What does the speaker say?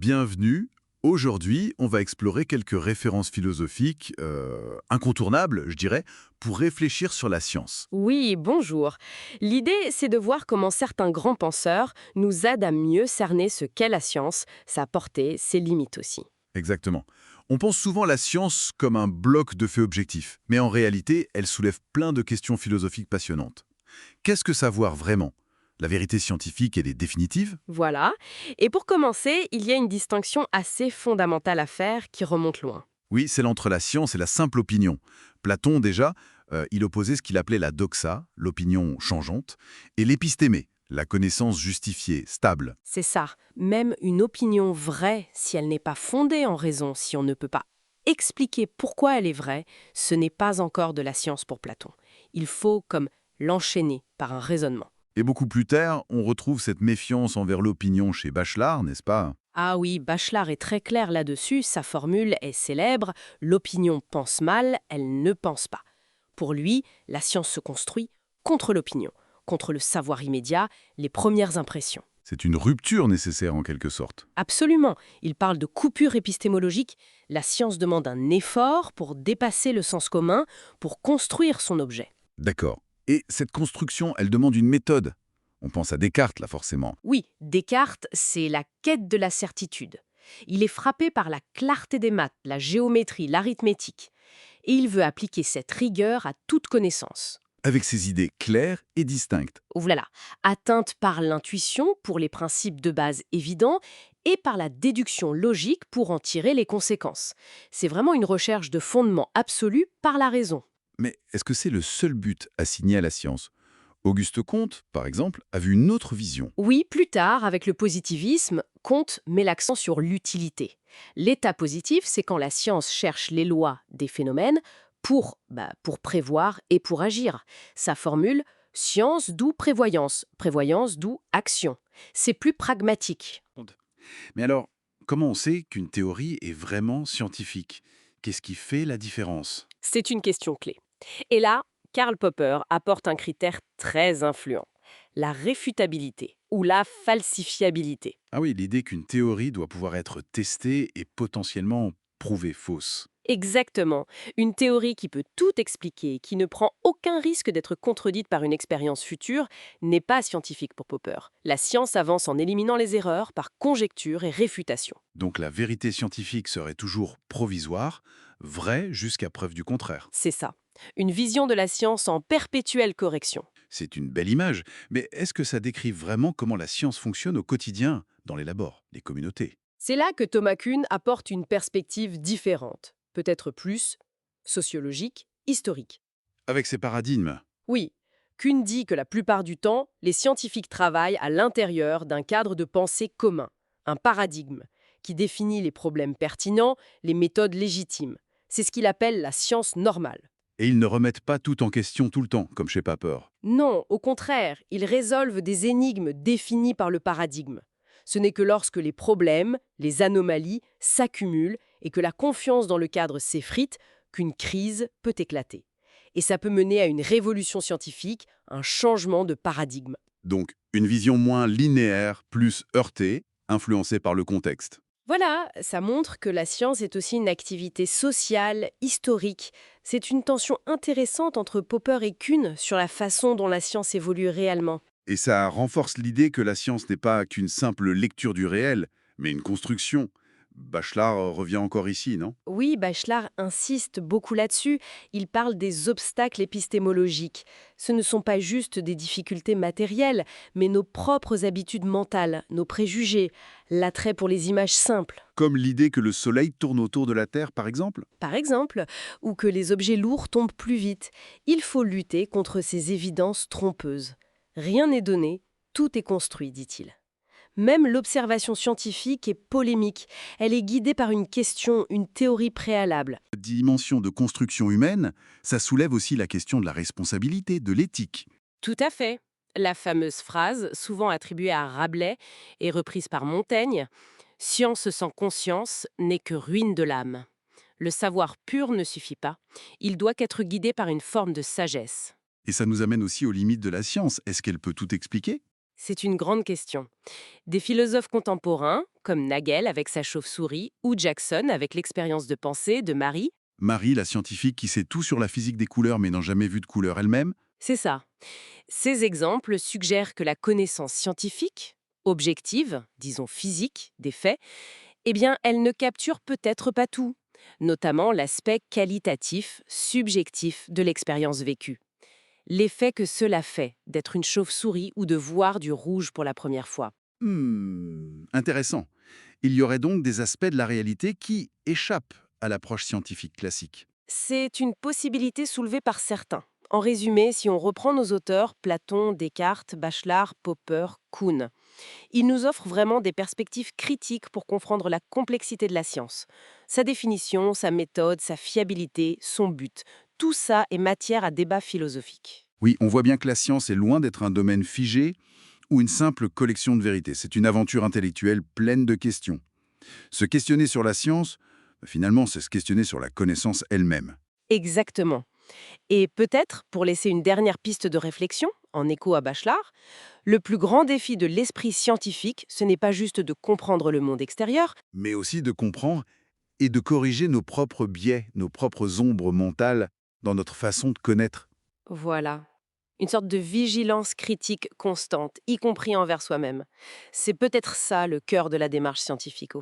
Bienvenue. Aujourd'hui, on va explorer quelques références philosophiques incontournables, je dirais, pour réfléchir sur la science. Oui, bonjour. L'idée, c'est de voir comment certains grands penseurs nous aident à mieux cerner ce qu'est la science, sa portée, ses limites aussi. Exactement. On pense souvent la science comme un bloc de faits objectifs, mais en réalité, elle soulève plein de questions philosophiques passionnantes. Qu'est-ce que savoir vraiment? La vérité scientifique, elle est définitive? Voilà. Et pour commencer, il y a une distinction assez fondamentale à faire qui remonte loin. Oui, celle entre la science et la simple opinion. Platon, déjà, il opposait ce qu'il appelait la doxa, l'opinion changeante, et l'épistémé, la connaissance justifiée, stable. C'est ça. Même une opinion vraie, si elle n'est pas fondée en raison, si on ne peut pas expliquer pourquoi elle est vraie, ce n'est pas encore de la science pour Platon. Il faut comme l'enchaîner par un raisonnement. Et beaucoup plus tard, on retrouve cette méfiance envers l'opinion chez Bachelard, n'est-ce pas? Ah oui, Bachelard est très clair là-dessus, sa formule est célèbre, l'opinion pense mal, elle ne pense pas. Pour lui, la science se construit contre l'opinion, contre le savoir immédiat, les premières impressions. C'est une rupture nécessaire en quelque sorte. Absolument, il parle de coupure épistémologique, la science demande un effort pour dépasser le sens commun, pour construire son objet. D'accord. Et cette construction, elle demande une méthode. On pense à Descartes, là, forcément. Oui, Descartes, c'est la quête de la certitude. Il est frappé par la clarté des maths, la géométrie, l'arithmétique. Et il veut appliquer cette rigueur à toute connaissance. Avec ses idées claires et distinctes. Voilà, atteinte par l'intuition pour les principes de base évidents et par la déduction logique pour en tirer les conséquences. C'est vraiment une recherche de fondement absolu par la raison. Mais est-ce que c'est le seul but assigné à la science? Auguste Comte, par exemple, a vu une autre vision. Oui, plus tard, avec le positivisme, Comte met l'accent sur l'utilité. L'état positif, c'est quand la science cherche les lois des phénomènes pour prévoir et pour agir. Sa formule, science d'où prévoyance, prévoyance d'où action. C'est plus pragmatique. Mais alors, comment on sait qu'une théorie est vraiment scientifique? Qu'est-ce qui fait la différence? C'est une question clé. Et là, Karl Popper apporte un critère très influent, la réfutabilité ou la falsifiabilité. Ah oui, l'idée qu'une théorie doit pouvoir être testée et potentiellement prouvée fausse. Exactement. Une théorie qui peut tout expliquer, qui ne prend aucun risque d'être contredite par une expérience future, n'est pas scientifique pour Popper. La science avance en éliminant les erreurs par conjecture et réfutation. Donc la vérité scientifique serait toujours provisoire, vraie jusqu'à preuve du contraire. C'est ça. Une vision de la science en perpétuelle correction. C'est une belle image, mais est-ce que ça décrit vraiment comment la science fonctionne au quotidien, dans les labos, les communautés? C'est là que Thomas Kuhn apporte une perspective différente, peut-être plus sociologique, historique. Avec ces paradigmes. Oui, Kuhn dit que la plupart du temps, les scientifiques travaillent à l'intérieur d'un cadre de pensée commun, un paradigme, qui définit les problèmes pertinents, les méthodes légitimes. C'est ce qu'il appelle la science normale. Et ils ne remettent pas tout en question tout le temps, comme chez Popper. Non, au contraire, ils résolvent des énigmes définies par le paradigme. Ce n'est que lorsque les problèmes, les anomalies s'accumulent et que la confiance dans le cadre s'effrite qu'une crise peut éclater. Et ça peut mener à une révolution scientifique, un changement de paradigme. Donc, une vision moins linéaire, plus heurtée, influencée par le contexte. Voilà, ça montre que la science est aussi une activité sociale, historique. C'est une tension intéressante entre Popper et Kuhn sur la façon dont la science évolue réellement. Et ça renforce l'idée que la science n'est pas qu'une simple lecture du réel, mais une construction. Bachelard revient encore ici, non? Oui, Bachelard insiste beaucoup là-dessus. Il parle des obstacles épistémologiques. Ce ne sont pas juste des difficultés matérielles, mais nos propres habitudes mentales, nos préjugés, l'attrait pour les images simples, Comme l'idée que le Soleil tourne autour de la Terre, par exemple? par exemple, ou que les objets lourds tombent plus vite. Il faut lutter contre ces évidences trompeuses. Rien n'est donné, tout est construit, dit-il. Même l'observation scientifique est polémique. Elle est guidée par une question, une théorie préalable. Dimension de construction humaine, ça soulève aussi la question de la responsabilité, de l'éthique. Tout à fait. La fameuse phrase, souvent attribuée à Rabelais et reprise par Montaigne, Science sans conscience n'est que ruine de l'âme. Le savoir pur ne suffit pas. Il doit qu'être guidé par une forme de sagesse. Et ça nous amène aussi aux limites de la science. Est-ce qu'elle peut tout expliquer? C'est une grande question. Des philosophes contemporains, comme Nagel avec sa chauve-souris, ou Jackson avec l'expérience de pensée de Marie, Marie, la scientifique qui sait tout sur la physique des couleurs mais n'a jamais vu de couleur elle-même. c'est ça. Ces exemples suggèrent que la connaissance scientifique, objective, disons physique, des faits, eh bien, elle ne capture peut-être pas tout, notamment l'aspect qualitatif, subjectif de l'expérience vécue. L'effet que cela fait d'être une chauve-souris ou de voir du rouge pour la première fois. Intéressant. Il y aurait donc des aspects de la réalité qui échappent à l'approche scientifique classique. C'est une possibilité soulevée par certains. En résumé, si on reprend nos auteurs, Platon, Descartes, Bachelard, Popper, Kuhn, ils nous offrent vraiment des perspectives critiques pour comprendre la complexité de la science. Sa définition, sa méthode, sa fiabilité, son but, tout ça est matière à débat philosophique. Oui, on voit bien que la science est loin d'être un domaine figé ou une simple collection de vérités. C'est une aventure intellectuelle pleine de questions. Se questionner sur la science, finalement, c'est se questionner sur la connaissance elle-même. Exactement. Et peut-être, pour laisser une dernière piste de réflexion, en écho à Bachelard, le plus grand défi de l'esprit scientifique, ce n'est pas juste de comprendre le monde extérieur. Mais aussi de comprendre et de corriger nos propres biais, nos propres ombres mentales dans notre façon de connaître. Voilà. Une sorte de vigilance critique constante, y compris envers soi-même. C'est peut-être ça le cœur de la démarche scientifique au fond.